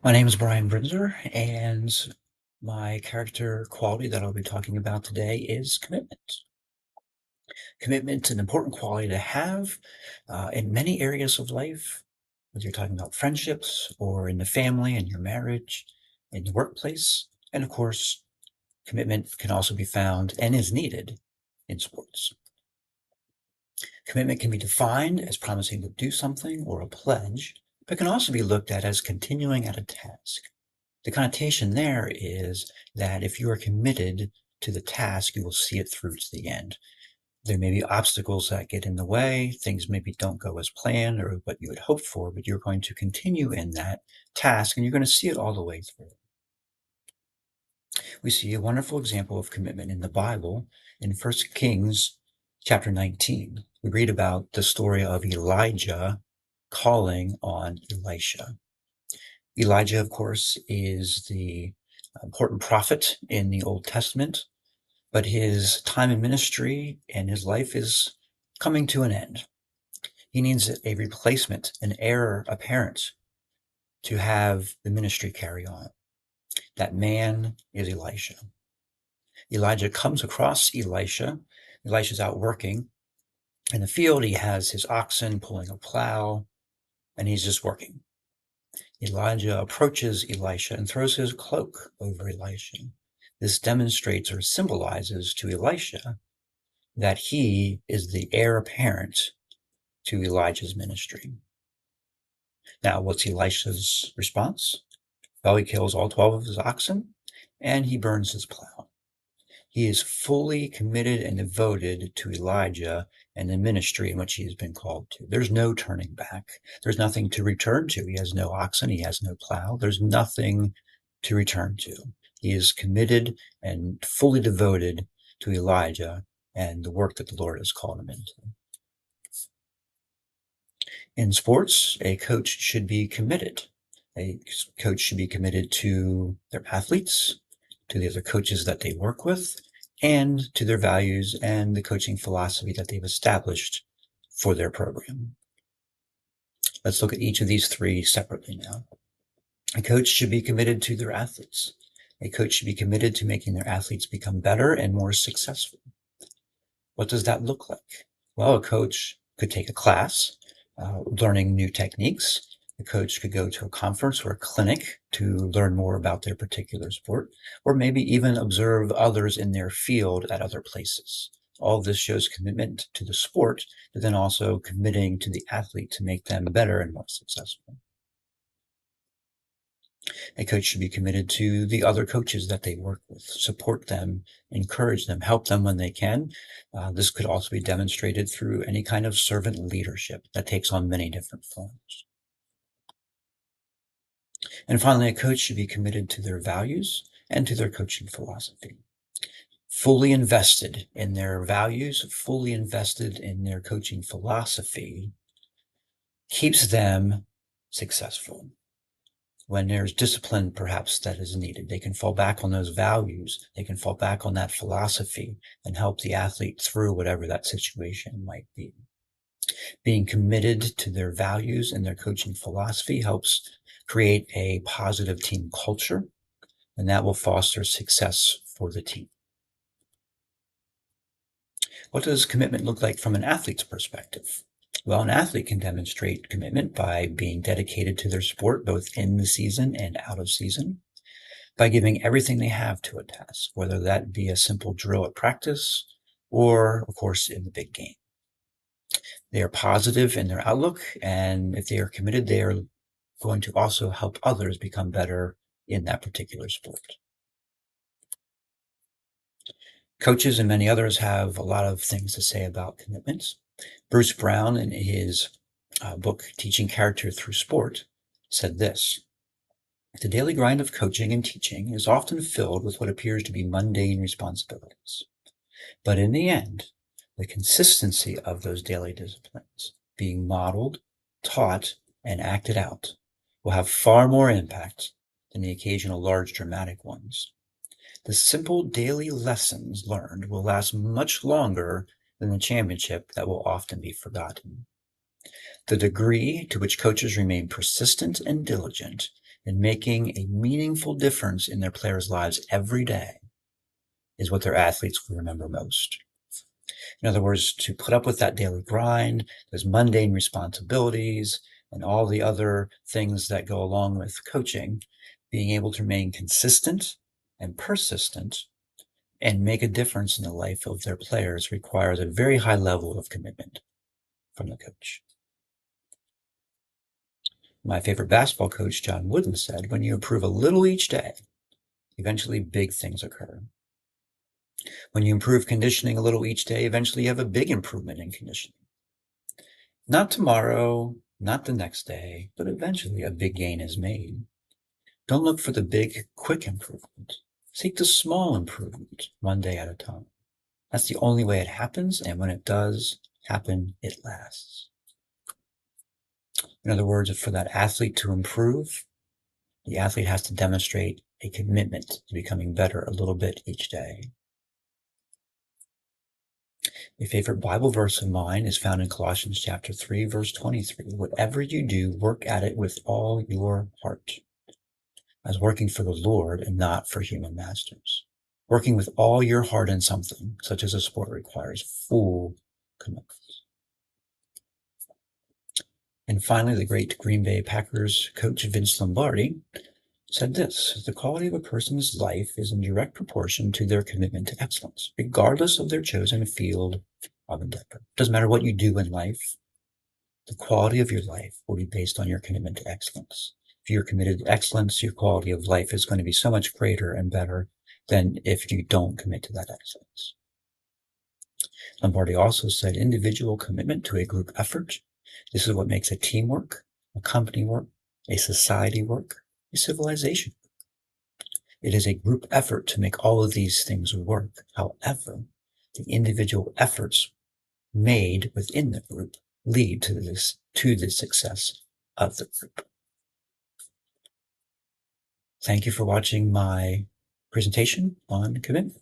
My name is Brian Brinzer, and my character quality that I'll be talking about today is commitment. Commitment's an important quality to have in many areas of life, whether you're talking about friendships or in the family and your marriage, in the workplace. And of course, commitment can also be found and is needed in sports. Commitment can be defined as promising to do something or a pledge, but can also be looked at as continuing at a task. The connotation there is that if you are committed to the task, you will see it through to the end. There may be obstacles that get in the way, things maybe don't go as planned or what you had hoped for, but you're going to continue in that task and you're going to see it all the way through. We see a wonderful example of commitment in the Bible in 1 Kings chapter 19. We read about the story of Elijah calling on Elisha. Elijah, of course, is the important prophet in the Old Testament, but his time in ministry and his life is coming to an end. He needs a replacement, an heir apparent to have the ministry carry on. That man is Elisha. Elijah comes across Elisha. Elisha's out working in the field. He has his oxen pulling a plow, and he's just working. Elijah approaches Elisha and throws his cloak over Elisha. This demonstrates or symbolizes to Elisha that he is the heir apparent to Elijah's ministry. Now, what's Elisha's response? Well, he kills all 12 of his oxen and he burns his plow. He is fully committed and devoted to Elijah and the ministry in which he has been called to. There's no turning back. There's nothing to return to. He has no oxen. He has no plow. There's nothing to return to. He is committed and fully devoted to Elijah and the work that the Lord has called him into. In sports, a coach should be committed. A coach should be committed to their athletes, to the other coaches that they work with, and to their values and the coaching philosophy that they've established for their program. Let's look at each of these three separately now. A coach should be committed to their athletes. A coach should be committed to making their athletes become better and more successful. What does that look like? Well, a coach could take a class, learning new techniques. The coach could go to a conference or a clinic to learn more about their particular sport, or maybe even observe others in their field at other places. All of this shows commitment to the sport, but then also committing to the athlete to make them better and more successful. A coach should be committed to the other coaches that they work with, support them, encourage them, help them when they can. This could also be demonstrated through any kind of servant leadership that takes on many different forms. And finally, a coach should be committed to their values and to their coaching philosophy. Fully invested in their values, fully invested in their coaching philosophy keeps them successful. When there's discipline, perhaps that is needed, they can fall back on those values. They can fall back on that philosophy and help the athlete through whatever that situation might be. Being committed to their values and their coaching philosophy helps create a positive team culture, and that will foster success for the team. What does commitment look like from an athlete's perspective? Well, an athlete can demonstrate commitment by being dedicated to their sport, both in the season and out of season, by giving everything they have to a task, whether that be a simple drill at practice or, of course, in the big game. They are positive in their outlook, and if they are committed, they are going to also help others become better in that particular sport. Coaches and many others have a lot of things to say about commitments. Bruce Brown, in his book, Teaching Character Through Sport, said this: the daily grind of coaching and teaching is often filled with what appears to be mundane responsibilities. But in the end, the consistency of those daily disciplines being modeled, taught, and acted out will have far more impact than the occasional large dramatic ones. The simple daily lessons learned will last much longer than the championship that will often be forgotten. The degree to which coaches remain persistent and diligent and making a meaningful difference in their players' lives every day is what their athletes will remember most. In other words, to put up with that daily grind, those mundane responsibilities, and all the other things that go along with coaching, being able to remain consistent and persistent and make a difference in the life of their players requires a very high level of commitment from the coach. My favorite basketball coach, John Wooden, said, when you improve a little each day, eventually big things occur. When you improve conditioning a little each day, eventually you have a big improvement in conditioning. Not tomorrow, not the next day, but eventually a big gain is made. Don't look for the big, quick improvement. Seek the small improvement, one day at a time. That's the only way it happens, and when it does happen, it lasts. In other words, for that athlete to improve, the athlete has to demonstrate a commitment to becoming better a little bit each day. A favorite Bible verse of mine is found in Colossians chapter 3, verse 23. Whatever you do, work at it with all your heart, as working for the Lord and not for human masters. Working with all your heart in something, such as a sport, requires full commitment. And finally, the great Green Bay Packers coach Vince Lombardi said this: the quality of a person's life is in direct proportion to their commitment to excellence, regardless of their chosen field of endeavor. Doesn't matter what you do in life, the quality of your life will be based on your commitment to excellence. If you're committed to excellence, your quality of life is going to be so much greater and better than if you don't commit to that excellence. Lombardi also said individual commitment to a group effort. This is what makes a team work, a company work, a society work, a civilization. It is a group effort to make all of these things work. However, the individual efforts made within the group lead to the success of the group. Thank you for watching my presentation on commitment.